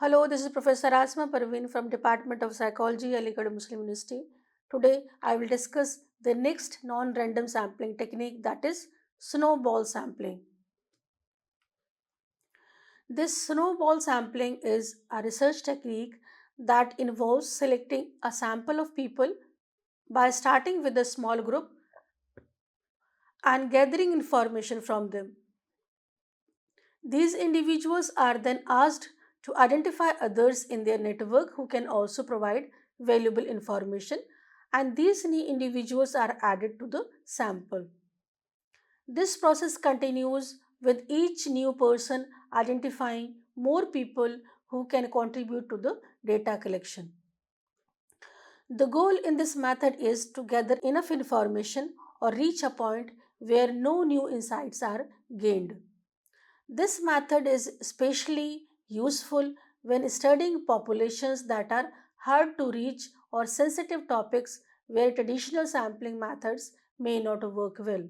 Hello, this is Professor Asma Parveen from Department of Psychology, Aligarh Muslim University. Today, I will discuss the next non-random sampling technique, that is snowball sampling. This snowball sampling is a research technique that involves selecting a sample of people by starting with a small group and gathering information from them. These individuals are then asked to identify others in their network who can also provide valuable information, and these new individuals are added to the sample. This process continues with each new person identifying more people who can contribute to the data collection. The goal in this method is to gather enough information or reach a point where no new insights are gained. This method is especially useful when studying populations that are hard to reach or sensitive topics where traditional sampling methods may not work well.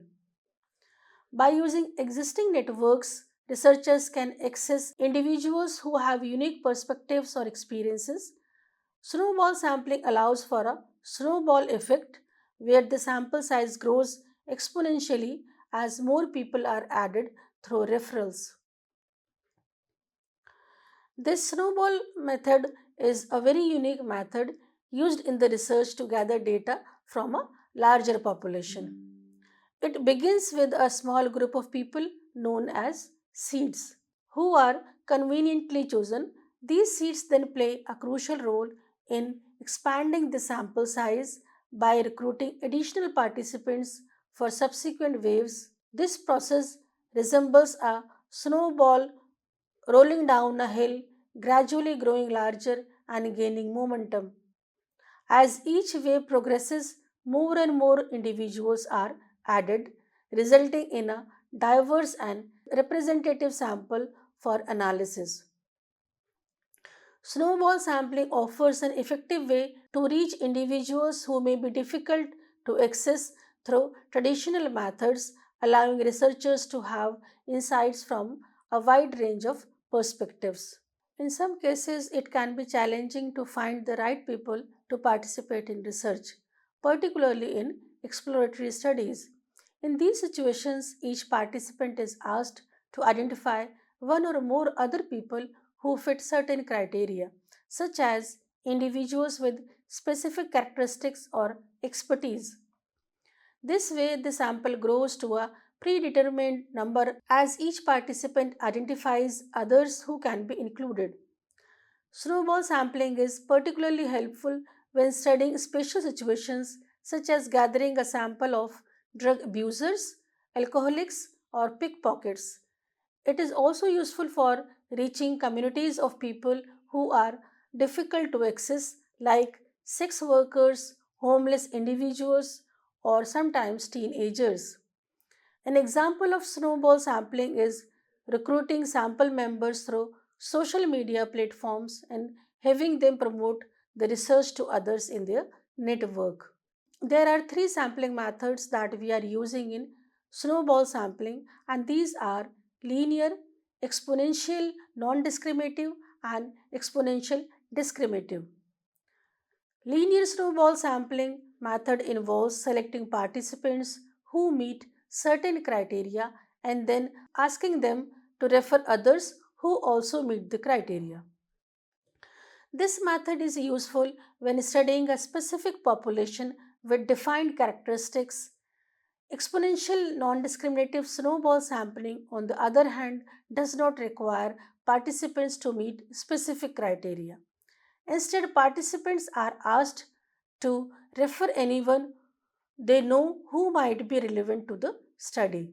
By using existing networks, researchers can access individuals who have unique perspectives or experiences. Snowball sampling allows for a snowball effect where the sample size grows exponentially as more people are added through referrals. This snowball method is a very unique method used in the research to gather data from a larger population. It begins with a small group of people known as seeds who are conveniently chosen. These seeds then play a crucial role in expanding the sample size by recruiting additional participants for subsequent waves. This process resembles a snowball rolling down a hill, gradually growing larger and gaining momentum. As each wave progresses, more and more individuals are added, resulting in a diverse and representative sample for analysis. Snowball sampling offers an effective way to reach individuals who may be difficult to access through traditional methods, allowing researchers to have insights from a wide range of perspectives. In some cases, it can be challenging to find the right people to participate in research, particularly in exploratory studies. In these situations, each participant is asked to identify one or more other people who fit certain criteria, such as individuals with specific characteristics or expertise. This way, the sample grows to a predetermined number as each participant identifies others who can be included. Snowball sampling is particularly helpful when studying special situations such as gathering a sample of drug abusers, alcoholics, or pickpockets. It is also useful for reaching communities of people who are difficult to access, like sex workers, homeless individuals, or sometimes teenagers. An example of snowball sampling is recruiting sample members through social media platforms and having them promote the research to others in their network. There are three sampling methods that we are using in snowball sampling, and these are linear, exponential non discriminative, and exponential discriminative. Linear snowball sampling method involves selecting participants who meet certain criteria and then asking them to refer others who also meet the criteria. This method is useful when studying a specific population with defined characteristics. Exponential non-discriminative snowball sampling, on the other hand, does not require participants to meet specific criteria. Instead, participants are asked to refer anyone they know who might be relevant to the study.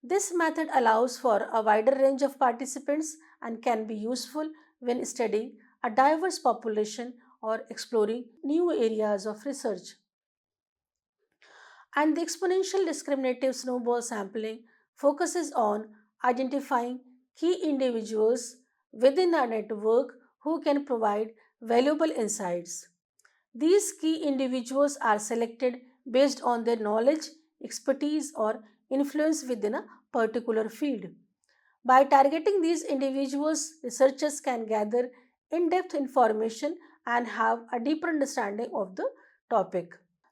This method allows for a wider range of participants and can be useful when studying a diverse population or exploring new areas of research. And the exponential discriminative snowball sampling focuses on identifying key individuals within a network who can provide valuable insights. These key individuals are selected based on their knowledge, expertise, or influence within a particular field. By targeting these individuals, researchers can gather in depth information and have a deeper understanding of the topic.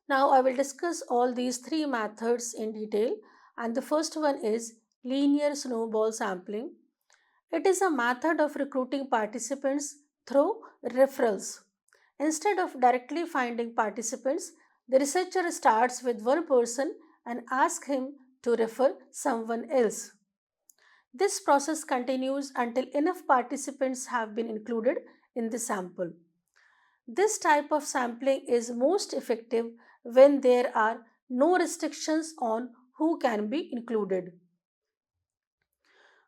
Now, I will discuss all these three methods in detail, and the first one is linear snowball sampling. It is a method of recruiting participants through referrals. Instead of directly finding participants, the researcher starts with one person and asks him to refer someone else. This process continues until enough participants have been included in the sample. This type of sampling is most effective when there are no restrictions on who can be included.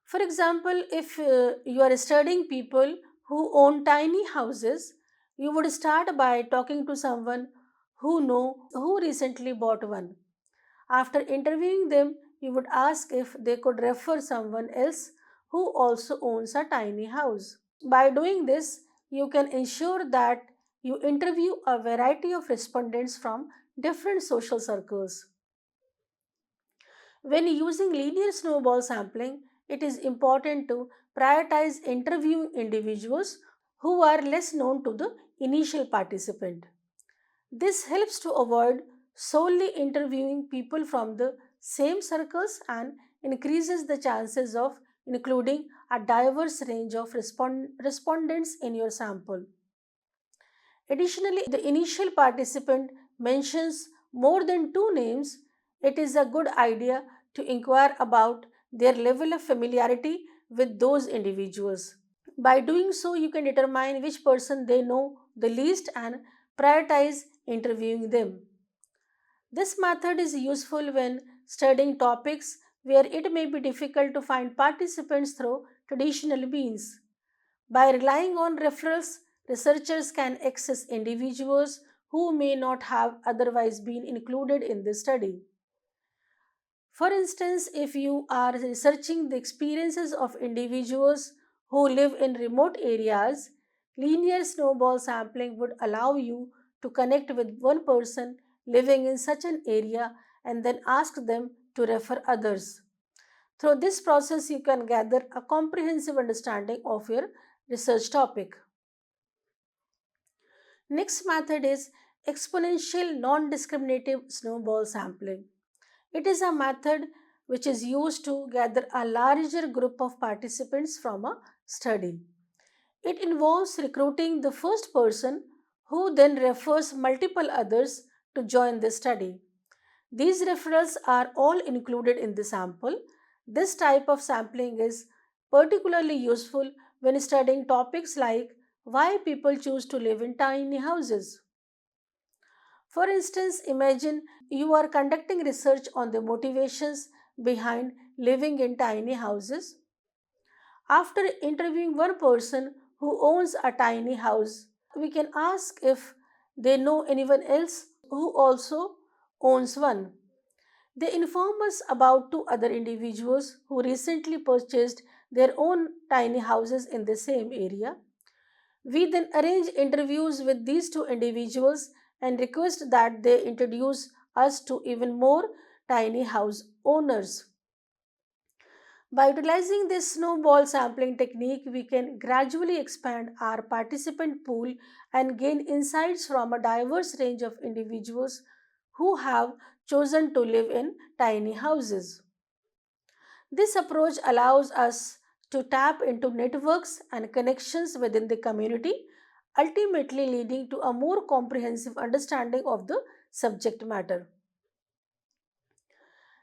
For example, if you are studying people who own tiny houses, you would start by talking to someone who recently bought one. After interviewing them, you would ask if they could refer someone else who also owns a tiny house. By doing this, you can ensure that you interview a variety of respondents from different social circles. When using linear snowball sampling, it is important to prioritize interviewing individuals who are less known to the initial participant. This helps to avoid solely interviewing people from the same circles and increases the chances of including a diverse range of respondents in your sample. Additionally, if the initial participant mentions more than two names, it is a good idea to inquire about their level of familiarity with those individuals. By doing so, you can determine which person they know the least and prioritize interviewing them. This method is useful when studying topics where it may be difficult to find participants through traditional means. By relying on referrals, researchers can access individuals who may not have otherwise been included in the study. For instance, if you are researching the experiences of individuals who live in remote areas, linear snowball sampling would allow you to connect with one person living in such an area and then ask them to refer others. Through this process, you can gather a comprehensive understanding of your research topic. Next method is exponential non-discriminative snowball sampling. It is a method which is used to gather a larger group of participants from a study. It involves recruiting the first person who then refers multiple others to join the study. These referrals are all included in the sample. This type of sampling is particularly useful when studying topics like why people choose to live in tiny houses. For instance, imagine you are conducting research on the motivations behind living in tiny houses. After interviewing one person who owns a tiny house, we can ask if they know anyone else who also owns one. They inform us about two other individuals who recently purchased their own tiny houses in the same area. We then arrange interviews with these two individuals and request that they introduce us to even more tiny house owners. By utilizing this snowball sampling technique, we can gradually expand our participant pool and gain insights from a diverse range of individuals who have chosen to live in tiny houses. This approach allows us to tap into networks and connections within the community, ultimately leading to a more comprehensive understanding of the subject matter.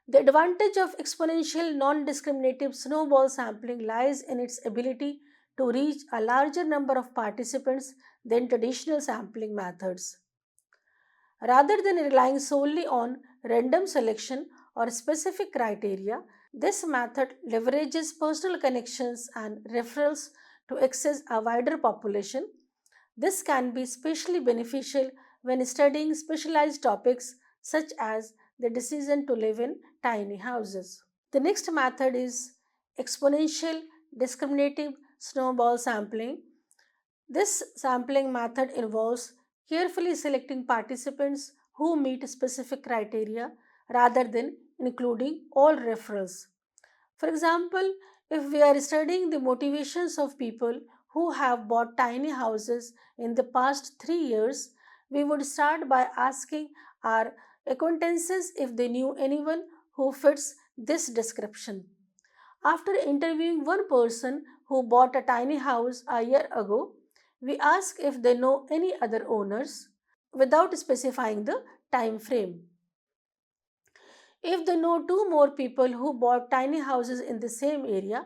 The advantage of exponential non discriminative snowball sampling lies in its ability to reach a larger number of participants than traditional sampling methods. Rather than relying solely on random selection or specific criteria, this method leverages personal connections and referrals to access a wider population. This can be especially beneficial when studying specialized topics such as the decision to live in tiny houses. The next method is exponential discriminative snowball sampling. This sampling method involves carefully selecting participants who meet specific criteria rather than including all referrals. For example, If we are studying the motivations of people who have bought tiny houses in the past 3 years, we would start by asking our acquaintances if they knew anyone who fits this description. After interviewing one person who bought a tiny house a year ago, we ask if they know any other owners without specifying the time frame. If they know two more people who bought tiny houses in the same area,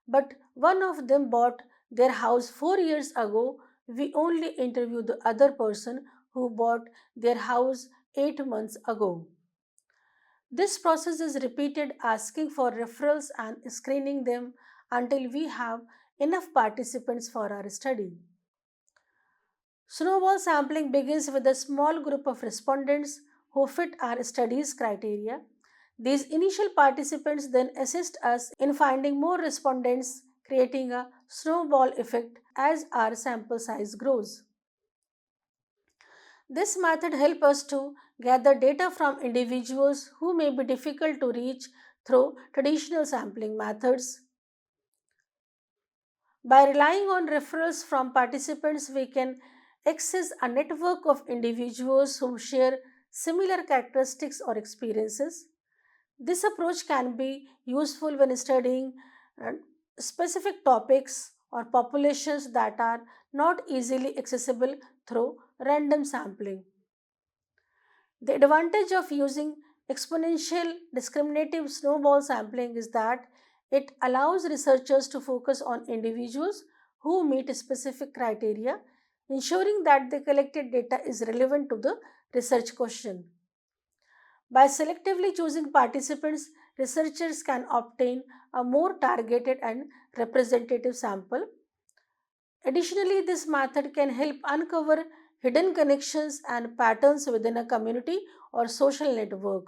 but one of them bought their house 4 years ago, we only interview the other person who bought their house 8 months ago. This process is repeated, asking for referrals and screening them until we have enough participants for our study. Snowball sampling begins with a small group of respondents who fit our study's criteria. These initial participants then assist us in finding more respondents, creating a snowball effect as our sample size grows. This method helps us to gather data from individuals who may be difficult to reach through traditional sampling methods. By relying on referrals from participants, we can access a network of individuals who share similar characteristics or experiences. This approach can be useful when studying uh, specific topics or populations that are not easily accessible through random sampling. The advantage of using exponential discriminative snowball sampling is that it allows researchers to focus on individuals who meet specific criteria, ensuring that the collected data is relevant to the research question. By selectively choosing participants, researchers can obtain a more targeted and representative sample. Additionally, this method can help uncover hidden connections and patterns within a community or social network.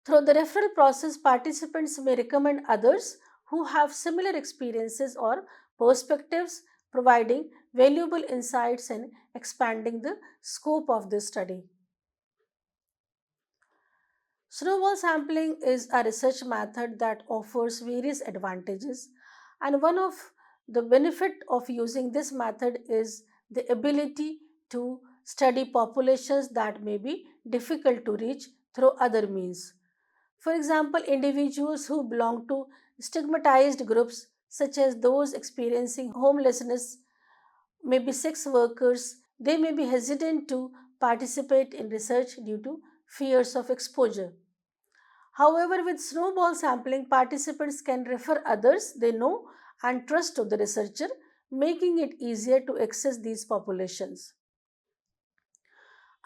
Through the referral process, participants may recommend others who have similar experiences or perspectives, providing valuable insights and expanding the scope of the study. Snowball sampling is a research method that offers various advantages, and one of the benefit of using this method is the ability to study populations that may be difficult to reach through other means. For example, individuals who belong to stigmatized groups such as those experiencing homelessness, maybe sex workers, they may be hesitant to participate in research due to fears of exposure. However, with snowball sampling, participants can refer others they know and trust to the researcher, making it easier to access these populations.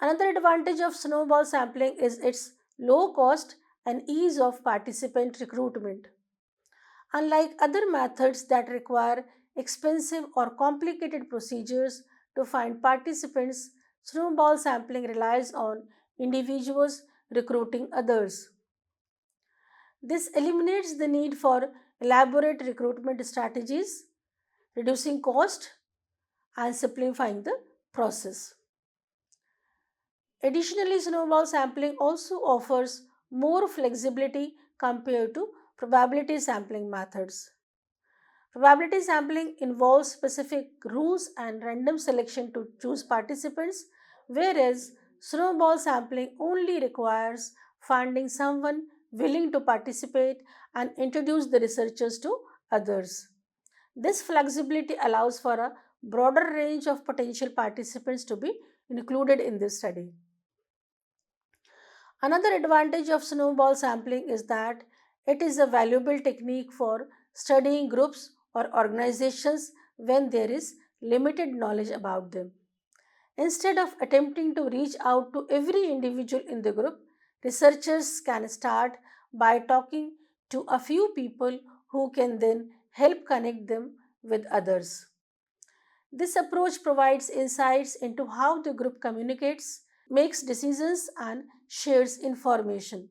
Another advantage of snowball sampling is its low cost and ease of participant recruitment. Unlike other methods that require expensive or complicated procedures to find participants, snowball sampling relies on individuals recruiting others. This eliminates the need for elaborate recruitment strategies, reducing cost and simplifying the process. Additionally, snowball sampling also offers more flexibility compared to probability sampling methods. Probability sampling involves specific rules and random selection to choose participants, whereas snowball sampling only requires finding someone willing to participate and introduce the researchers to others. This flexibility allows for a broader range of potential participants to be included in this study. Another advantage of snowball sampling is that it is a valuable technique for studying groups or organizations when there is limited knowledge about them. Instead of attempting to reach out to every individual in the group, researchers can start by talking to a few people who can then help connect them with others. This approach provides insights into how the group communicates, makes decisions, and shares information.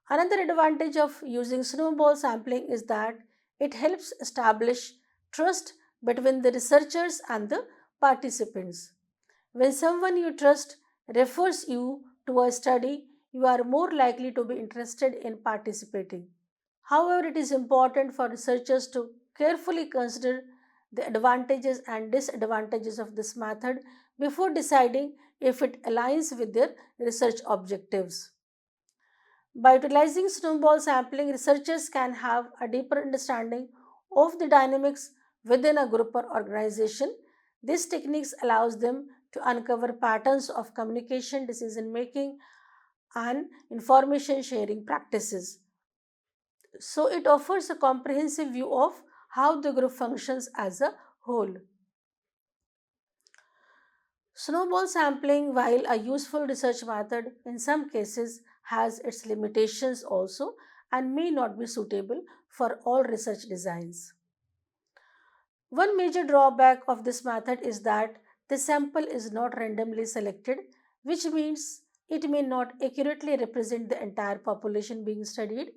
Another advantage of using snowball sampling is that it helps establish trust between the researchers and the participants. When someone you trust refers you to a study, you are more likely to be interested in participating. However, it is important for researchers to carefully consider the advantages and disadvantages of this method before deciding if it aligns with their research objectives. By utilizing snowball sampling, researchers can have a deeper understanding of the dynamics within a group or organization. This technique allows them to uncover patterns of communication, decision making, and information sharing practices. So, it offers a comprehensive view of how the group functions as a whole. Snowball sampling, while a useful research method, in some cases has its limitations also and may not be suitable for all research designs. One major drawback of this method is that the sample is not randomly selected, which means it may not accurately represent the entire population being studied.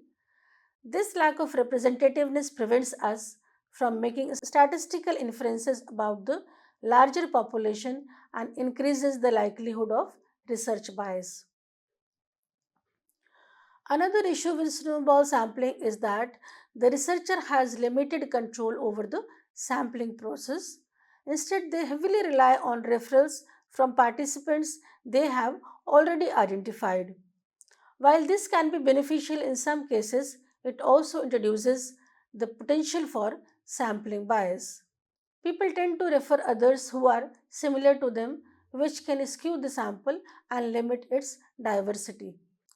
This lack of representativeness prevents us from making statistical inferences about the larger population and increases the likelihood of research bias. Another issue with snowball sampling is that the researcher has limited control over the sampling process. Instead, they heavily rely on referrals from participants they have already identified. While this can be beneficial in some cases, it also introduces the potential for sampling bias. People tend to refer others who are similar to them, which can skew the sample and limit its diversity.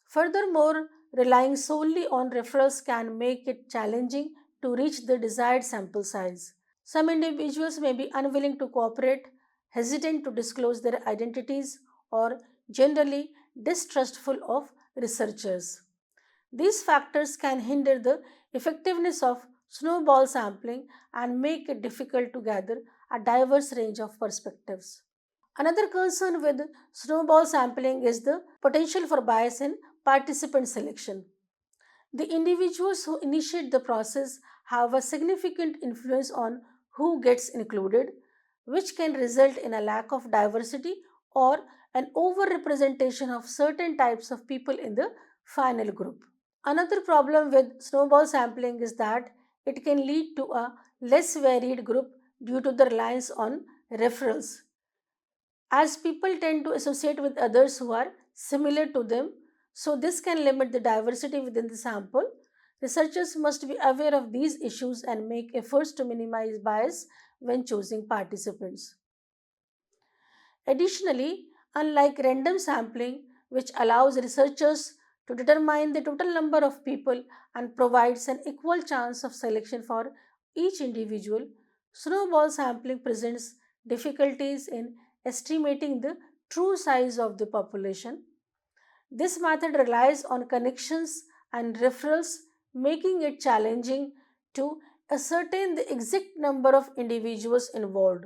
Furthermore, relying solely on referrals can make it challenging to reach the desired sample size. Some individuals may be unwilling to cooperate, hesitant to disclose their identities, or generally distrustful of researchers. These factors can hinder the effectiveness of snowball sampling and make it difficult to gather a diverse range of perspectives. Another concern with snowball sampling is the potential for bias in participant selection. The individuals who initiate the process have a significant influence on who gets included, which can result in a lack of diversity or an overrepresentation of certain types of people in the final group. Another problem with snowball sampling is that it can lead to a less varied group due to the reliance on referrals. As people tend to associate with others who are similar to them, so this can limit the diversity within the sample. Researchers must be aware of these issues and make efforts to minimize bias when choosing participants. Additionally, unlike random sampling, which allows researchers to determine the total number of people and provides an equal chance of selection for each individual, snowball sampling presents difficulties in estimating the true size of the population. This method relies on connections and referrals, making it challenging to ascertain the exact number of individuals involved.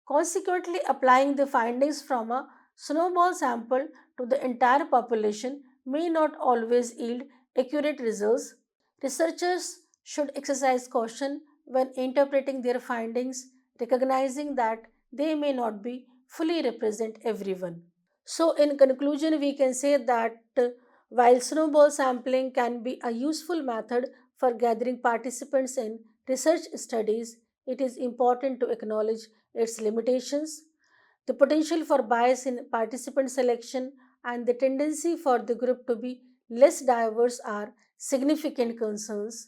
Consequently, applying the findings from a snowball sample to the entire population may not always yield accurate results. Researchers should exercise caution when interpreting their findings, recognizing that they may not be fully represent everyone. So, in conclusion, we can say that while snowball sampling can be a useful method for gathering participants in research studies, it is important to acknowledge its limitations. The potential for bias in participant selection and the tendency for the group to be less diverse are significant concerns.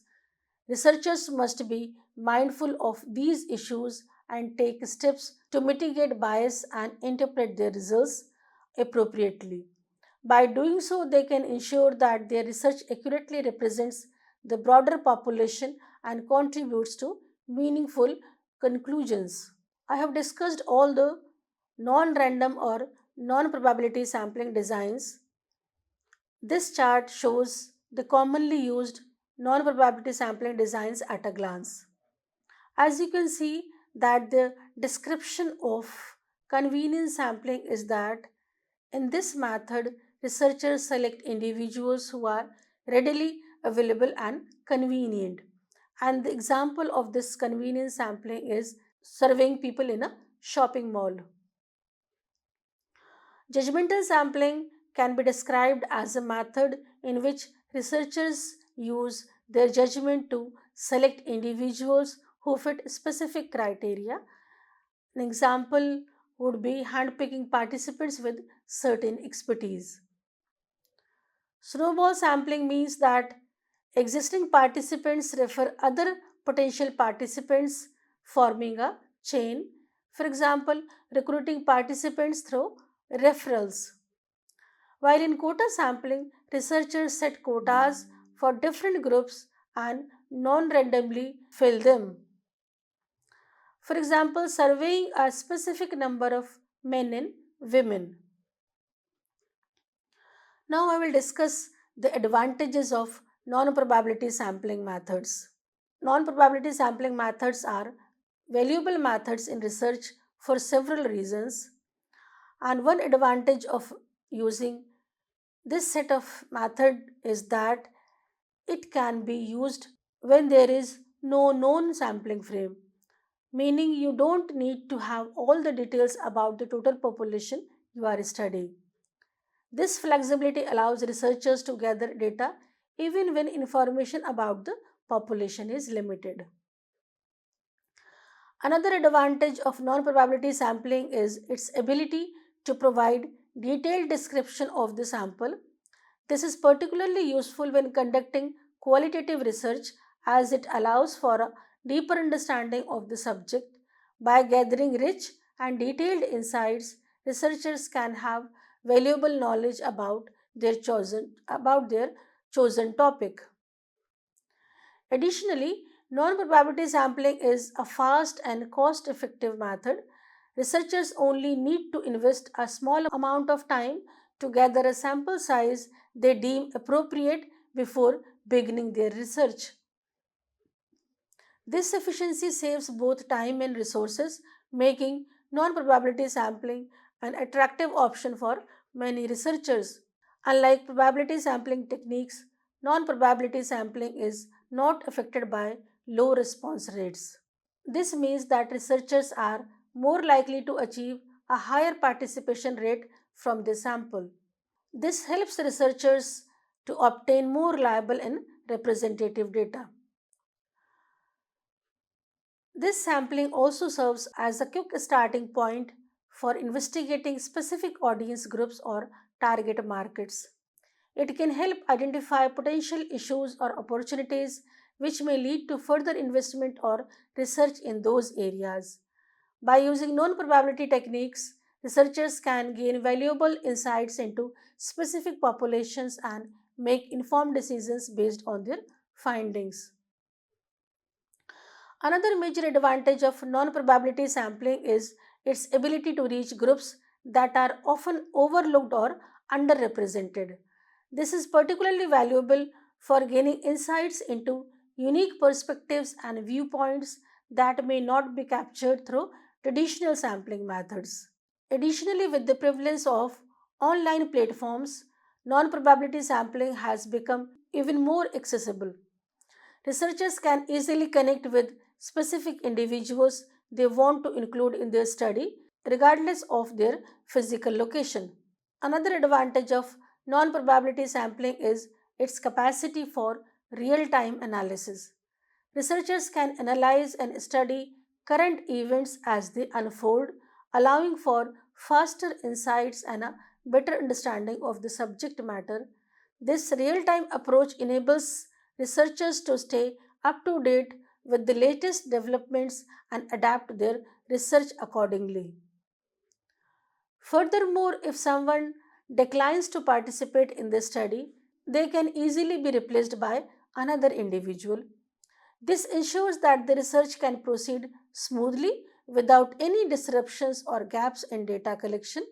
Researchers must be mindful of these issues and take steps to mitigate bias and interpret their results appropriately. By doing so, they can ensure that their research accurately represents the broader population and contributes to meaningful conclusions. I have discussed all the non random or non probability sampling designs. This chart shows the commonly used non probability sampling designs at a glance. As you can see that the description of convenience sampling is that in this method researchers select individuals who are readily available and convenient. And the example of this convenience sampling is surveying people in a shopping mall. Judgmental sampling can be described as a method in which researchers use their judgment to select individuals who fit specific criteria. An example would be handpicking participants with certain expertise. Snowball sampling means that existing participants refer other potential participants, forming a chain. For example, recruiting participants through referrals. While in quota sampling, researchers set quotas for different groups and non randomly fill them. For example, surveying a specific number of men and women. Now, I will discuss the advantages of non probability sampling methods. Non probability sampling methods are valuable methods in research for several reasons, and one advantage of using this set of method is that it can be used when there is no known sampling frame, meaning you don't need to have all the details about the total population you are studying. This flexibility allows researchers to gather data even when information about the population is limited. Another advantage of non-probability sampling is its ability to provide detailed description of the sample. This is particularly useful when conducting qualitative research as it allows for a deeper understanding of the subject. By gathering rich and detailed insights, researchers can have valuable knowledge about their chosen topic. Additionally, non-probability sampling is a fast and cost-effective method. Researchers only need to invest a small amount of time to gather a sample size they deem appropriate before beginning their research. This efficiency saves both time and resources, making non-probability sampling an attractive option for many researchers. Unlike probability sampling techniques, non-probability sampling is not affected by low response rates. This means that researchers are more likely to achieve a higher participation rate from the sample. This helps researchers to obtain more reliable and representative data. This sampling also serves as a quick starting point for investigating specific audience groups or target markets. It can help identify potential issues or opportunities which may lead to further investment or research in those areas. By using known probability techniques, researchers can gain valuable insights into specific populations and make informed decisions based on their findings. Another major advantage of non probability sampling is its ability to reach groups that are often overlooked or underrepresented. This is particularly valuable for gaining insights into unique perspectives and viewpoints that may not be captured through traditional sampling methods. Additionally, with the prevalence of online platforms, non probability sampling has become even more accessible. Researchers can easily connect with specific individuals they want to include in their study, regardless of their physical location. Another advantage of non probability sampling is its capacity for real time analysis. Researchers can analyze and study current events as they unfold, allowing for faster insights and a better understanding of the subject matter. This real time approach enables researchers to stay up to date with the latest developments and adapt their research accordingly. Furthermore, if someone declines to participate in the study, they can easily be replaced by another individual. This ensures that the research can proceed smoothly without any disruptions or gaps in data collection.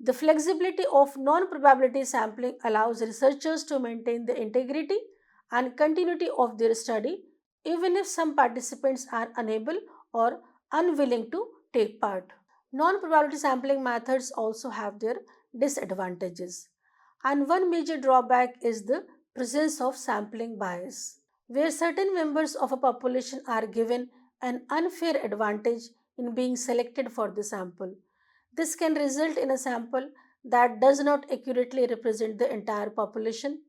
The flexibility of non probability sampling allows researchers to maintain the integrity and continuity of their study even if some participants are unable or unwilling to take part. Non probability sampling methods also have their disadvantages, and one major drawback is the presence of sampling bias, where certain members of a population are given an unfair advantage in being selected for the sample. This can result in a sample that does not accurately represent the entire population.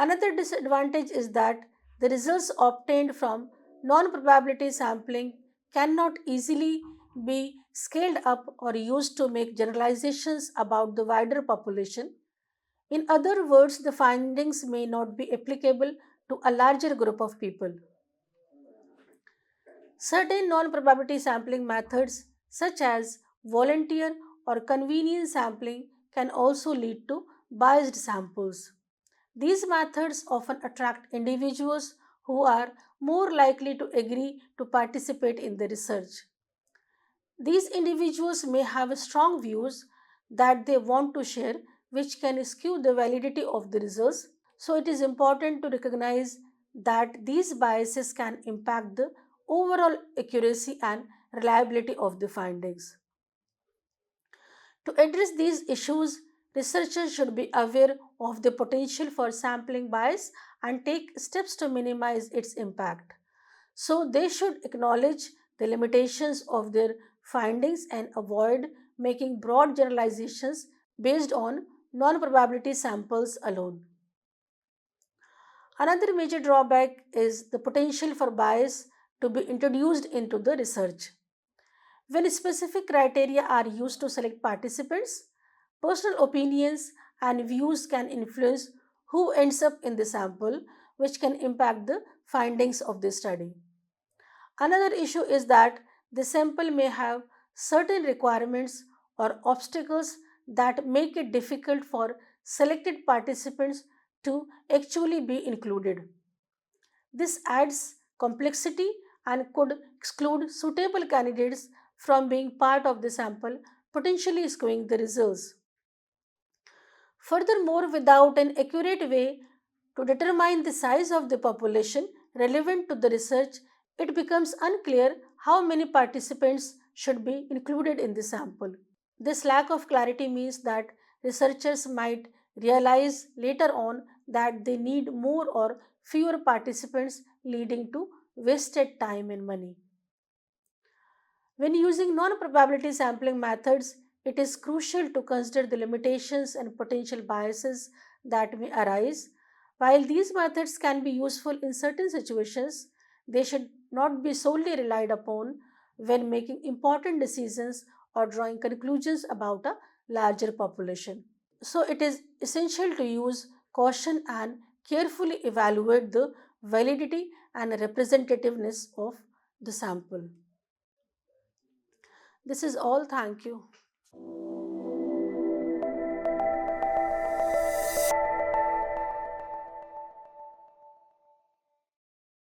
Another disadvantage is that the results obtained from non probability sampling cannot easily be scaled up or used to make generalizations about the wider population. In other words, the findings may not be applicable to a larger group of people. Certain non probability sampling methods, such as volunteer or convenience sampling, can also lead to biased samples. These methods often attract individuals who are more likely to agree to participate in the research. These individuals may have strong views that they want to share, which can skew the validity of the results. So, it is important to recognize that these biases can impact the overall accuracy and reliability of the findings. To address these issues, researchers should be aware of the potential for sampling bias and take steps to minimize its impact. So, they should acknowledge the limitations of their findings and avoid making broad generalizations based on non probability samples alone. Another major drawback is the potential for bias to be introduced into the research. When specific criteria are used to select participants, personal opinions and views can influence who ends up in the sample, which can impact the findings of the study. Another issue is that the sample may have certain requirements or obstacles that make it difficult for selected participants to actually be included. This adds complexity and could exclude suitable candidates from being part of the sample, potentially skewing the results. Furthermore, without an accurate way to determine the size of the population relevant to the research, it becomes unclear how many participants should be included in the sample. This lack of clarity means that researchers might realize later on that they need more or fewer participants, leading to wasted time and money. When using non probability sampling methods, it is crucial to consider the limitations and potential biases that may arise. While these methods can be useful in certain situations, they should not be solely relied upon when making important decisions or drawing conclusions about a larger population. So, it is essential to use caution and carefully evaluate the validity and representativeness of the sample. This is all. Thank you.